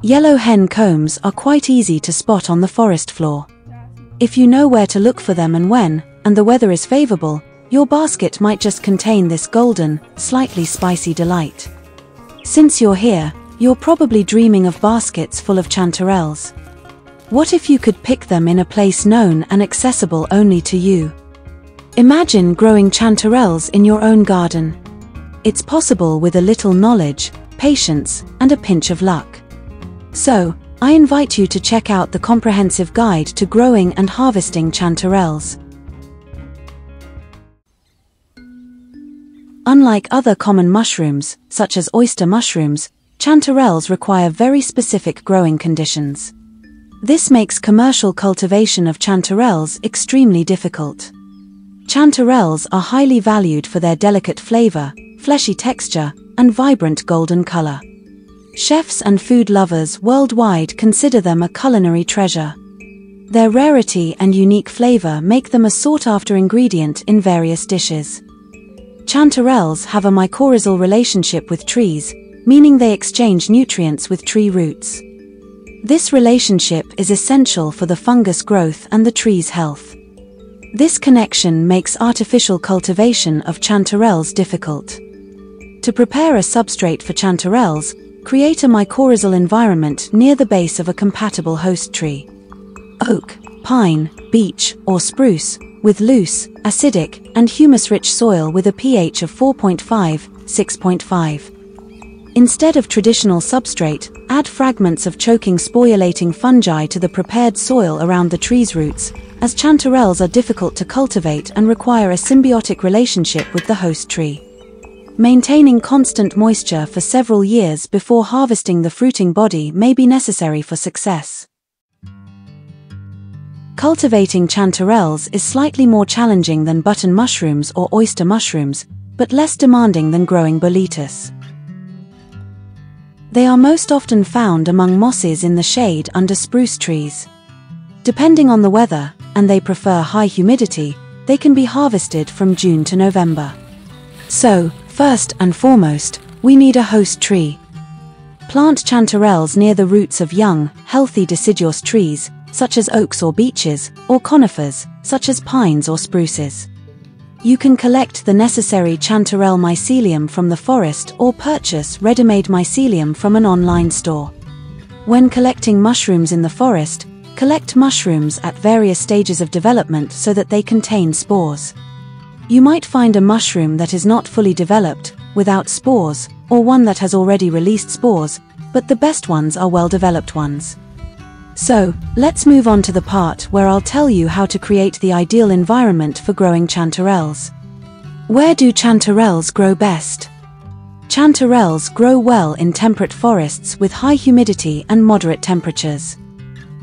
Yellow hen combs are quite easy to spot on the forest floor. If you know where to look for them and when, and the weather is favorable, your basket might just contain this golden, slightly spicy delight. Since you're here, you're probably dreaming of baskets full of chanterelles. What if you could pick them in a place known and accessible only to you? Imagine growing chanterelles in your own garden. It's possible with a little knowledge, patience, and a pinch of luck. So, I invite you to check out the comprehensive guide to growing and harvesting chanterelles. Unlike other common mushrooms, such as oyster mushrooms, chanterelles require very specific growing conditions. This makes commercial cultivation of chanterelles extremely difficult. Chanterelles are highly valued for their delicate flavor, fleshy texture, and vibrant golden color. Chefs and food lovers worldwide consider them a culinary treasure. Their rarity and unique flavor make them a sought-after ingredient in various dishes. Chanterelles have a mycorrhizal relationship with trees, meaning they exchange nutrients with tree roots. This relationship is essential for the fungus growth and the tree's health. This connection makes artificial cultivation of chanterelles difficult. To prepare a substrate for chanterelles, create a mycorrhizal environment near the base of a compatible host tree. Oak, pine, beech, or spruce, with loose, acidic, and humus-rich soil with a pH of 4.5–6.5. Instead of traditional substrate, add fragments of choking sporulating fungi to the prepared soil around the tree's roots, as chanterelles are difficult to cultivate and require a symbiotic relationship with the host tree. Maintaining constant moisture for several years before harvesting the fruiting body may be necessary for success. Cultivating chanterelles is slightly more challenging than button mushrooms or oyster mushrooms, but less demanding than growing boletus. They are most often found among mosses in the shade under spruce trees. Depending on the weather, and they prefer high humidity, they can be harvested from June to November. So, first and foremost, we need a host tree. Plant chanterelles near the roots of young, healthy deciduous trees, such as oaks or beeches, or conifers, such as pines or spruces. You can collect the necessary chanterelle mycelium from the forest or purchase ready-made mycelium from an online store. When collecting mushrooms in the forest, collect mushrooms at various stages of development so that they contain spores. You might find a mushroom that is not fully developed, without spores, or one that has already released spores, but the best ones are well-developed ones. So, let's move on to the part where I'll tell you how to create the ideal environment for growing chanterelles. Where do chanterelles grow best? Chanterelles grow well in temperate forests with high humidity and moderate temperatures.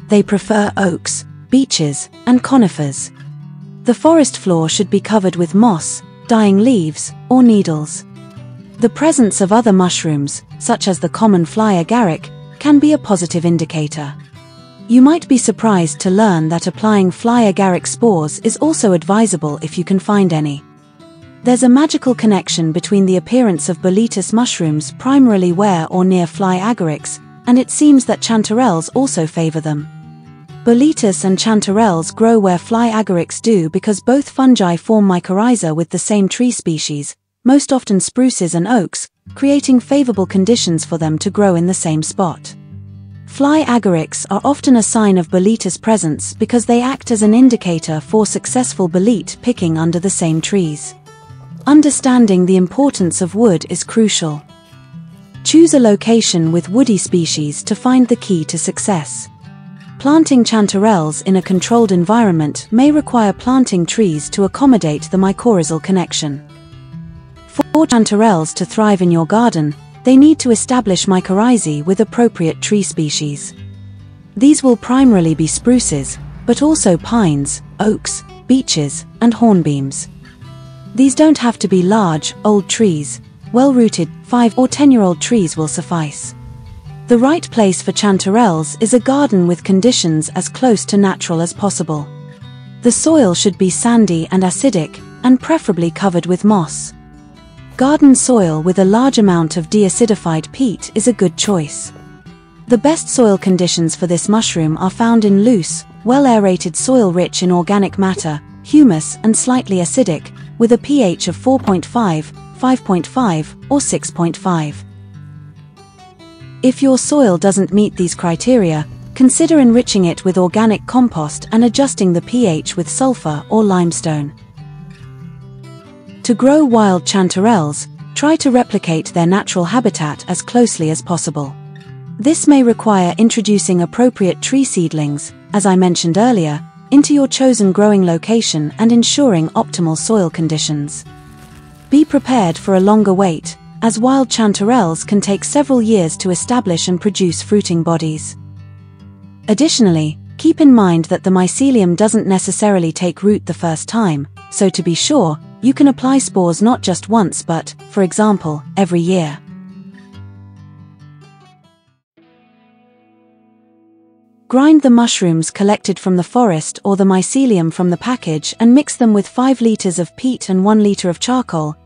They prefer oaks, beeches, and conifers. The forest floor should be covered with moss, dying leaves, or needles. The presence of other mushrooms, such as the common fly agaric, can be a positive indicator. You might be surprised to learn that applying fly agaric spores is also advisable if you can find any. There's a magical connection between the appearance of boletus mushrooms primarily where or near fly agarics, and it seems that chanterelles also favor them. Boletus and chanterelles grow where fly agarics do because both fungi form mycorrhiza with the same tree species, most often spruces and oaks, creating favorable conditions for them to grow in the same spot. Fly agarics are often a sign of boletus presence because they act as an indicator for successful bolete picking under the same trees. Understanding the importance of wood is crucial. Choose a location with woody species to find the key to success. Planting chanterelles in a controlled environment may require planting trees to accommodate the mycorrhizal connection. For chanterelles to thrive in your garden, they need to establish mycorrhizae with appropriate tree species. These will primarily be spruces, but also pines, oaks, beeches, and hornbeams. These don't have to be large, old trees. Well-rooted, 5 or 10-year-old trees will suffice. The right place for chanterelles is a garden with conditions as close to natural as possible. The soil should be sandy and acidic, and preferably covered with moss. Garden soil with a large amount of deacidified peat is a good choice. The best soil conditions for this mushroom are found in loose, well-aerated soil rich in organic matter, humus, and slightly acidic, with a pH of 4.5, 5.5, or 6.5. If your soil doesn't meet these criteria, consider enriching it with organic compost and adjusting the pH with sulfur or limestone. To grow wild chanterelles, try to replicate their natural habitat as closely as possible. This may require introducing appropriate tree seedlings, as I mentioned earlier, into your chosen growing location and ensuring optimal soil conditions. Be prepared for a longer wait, as wild chanterelles can take several years to establish and produce fruiting bodies. Additionally, keep in mind that the mycelium doesn't necessarily take root the first time, so to be sure, you can apply spores not just once but, for example, every year. Grind the mushrooms collected from the forest or the mycelium from the package and mix them with 5 liters of peat and 1 liter of charcoal.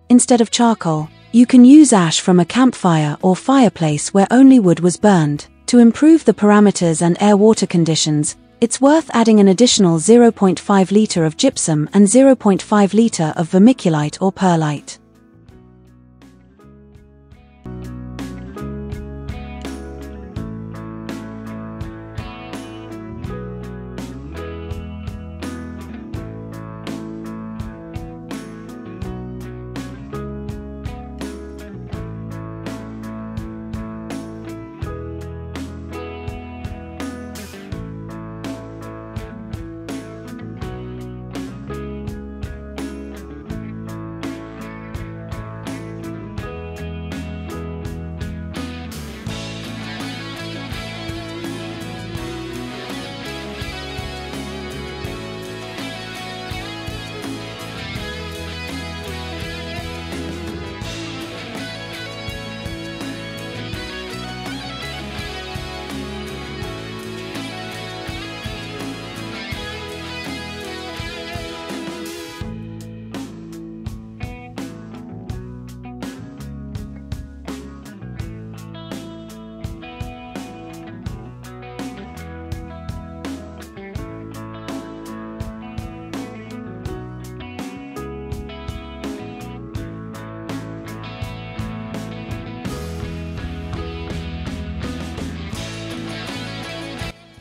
Instead of charcoal, you can use ash from a campfire or fireplace where only wood was burned. To improve the parameters and air-water conditions, it's worth adding an additional 0.5 liter of gypsum and 0.5 liter of vermiculite or perlite.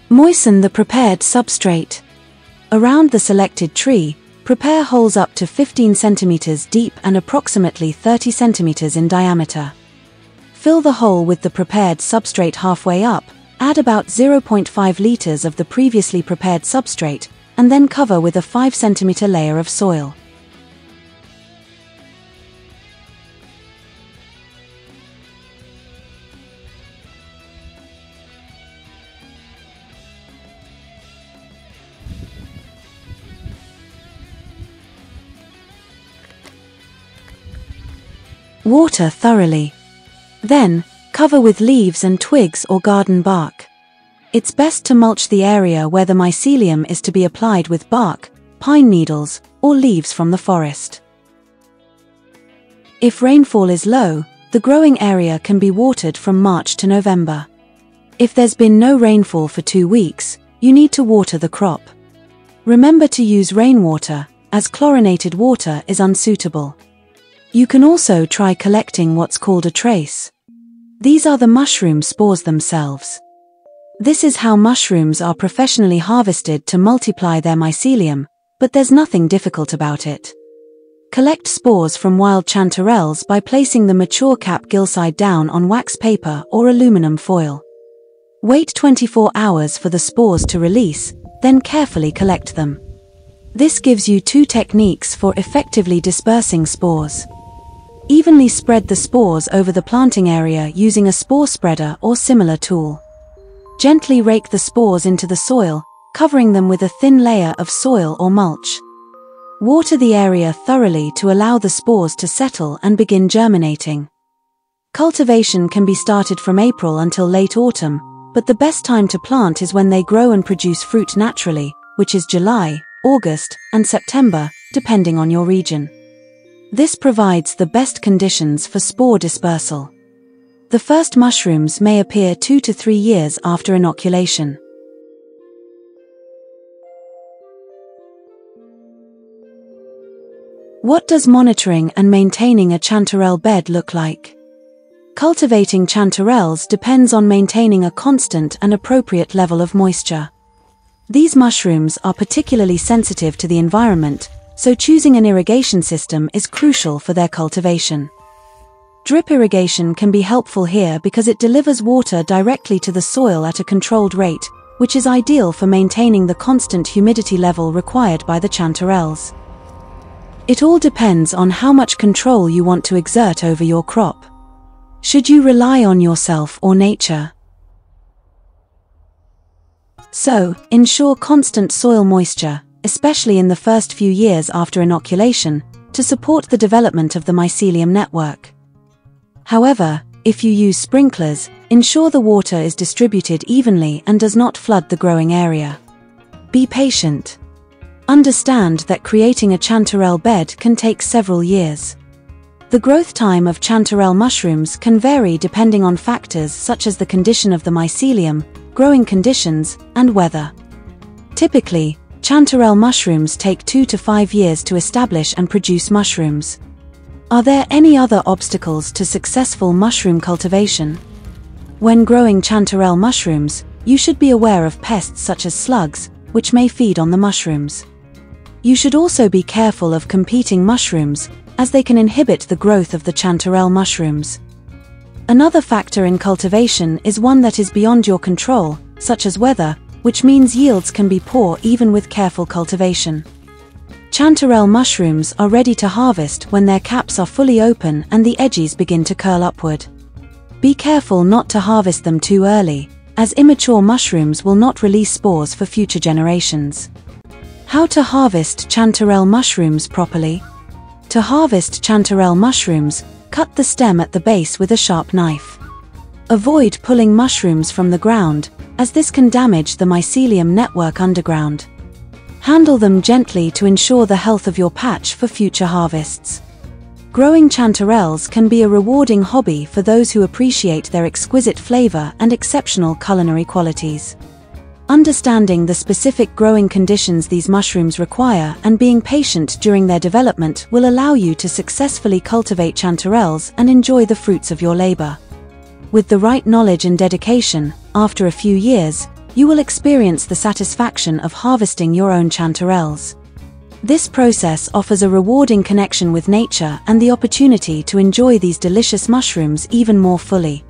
Moisten the prepared substrate. Around the selected tree, prepare holes up to 15 cm deep and approximately 30 cm in diameter. Fill the hole with the prepared substrate halfway up, add about 0.5 liters of the previously prepared substrate, and then cover with a 5 cm layer of soil. Water thoroughly. Then, cover with leaves and twigs or garden bark. It's best to mulch the area where the mycelium is to be applied with bark, pine needles, or leaves from the forest. If rainfall is low, the growing area can be watered from March to November. If there's been no rainfall for 2 weeks, you need to water the crop. Remember to use rainwater, as chlorinated water is unsuitable. You can also try collecting what's called a trace. These are the mushroom spores themselves. This is how mushrooms are professionally harvested to multiply their mycelium, but there's nothing difficult about it. Collect spores from wild chanterelles by placing the mature cap gillside down on wax paper or aluminum foil. Wait 24 hours for the spores to release, then carefully collect them. This gives you 2 techniques for effectively dispersing spores. Evenly spread the spores over the planting area using a spore spreader or similar tool. Gently rake the spores into the soil, covering them with a thin layer of soil or mulch. Water the area thoroughly to allow the spores to settle and begin germinating. Cultivation can be started from April until late autumn, but the best time to plant is when they grow and produce fruit naturally, which is July, August, and September, depending on your region. This provides the best conditions for spore dispersal. The first mushrooms may appear 2 to 3 years after inoculation. What does monitoring and maintaining a chanterelle bed look like? Cultivating chanterelles depends on maintaining a constant and appropriate level of moisture. These mushrooms are particularly sensitive to the environment, so choosing an irrigation system is crucial for their cultivation. Drip irrigation can be helpful here because it delivers water directly to the soil at a controlled rate, which is ideal for maintaining the constant humidity level required by the chanterelles. It all depends on how much control you want to exert over your crop. Should you rely on yourself or nature? So, ensure constant soil moisture, especially in the first few years after inoculation, to support the development of the mycelium network. However, if you use sprinklers, ensure the water is distributed evenly and does not flood the growing area. Be patient. Understand that creating a chanterelle bed can take several years. The growth time of chanterelle mushrooms can vary depending on factors such as the condition of the mycelium, growing conditions, and weather. Typically, chanterelle mushrooms take 2 to 5 years to establish and produce mushrooms. Are there any other obstacles to successful mushroom cultivation? When growing chanterelle mushrooms, you should be aware of pests such as slugs, which may feed on the mushrooms. You should also be careful of competing mushrooms, as they can inhibit the growth of the chanterelle mushrooms. Another factor in cultivation is one that is beyond your control, such as weather, which means yields can be poor even with careful cultivation. Chanterelle mushrooms are ready to harvest when their caps are fully open and the edges begin to curl upward. Be careful not to harvest them too early, as immature mushrooms will not release spores for future generations. How to harvest chanterelle mushrooms properly? To harvest chanterelle mushrooms, cut the stem at the base with a sharp knife. Avoid pulling mushrooms from the ground, as this can damage the mycelium network underground. Handle them gently to ensure the health of your patch for future harvests. Growing chanterelles can be a rewarding hobby for those who appreciate their exquisite flavor and exceptional culinary qualities. Understanding the specific growing conditions these mushrooms require and being patient during their development will allow you to successfully cultivate chanterelles and enjoy the fruits of your labor. With the right knowledge and dedication, after a few years, you will experience the satisfaction of harvesting your own chanterelles. This process offers a rewarding connection with nature and the opportunity to enjoy these delicious mushrooms even more fully.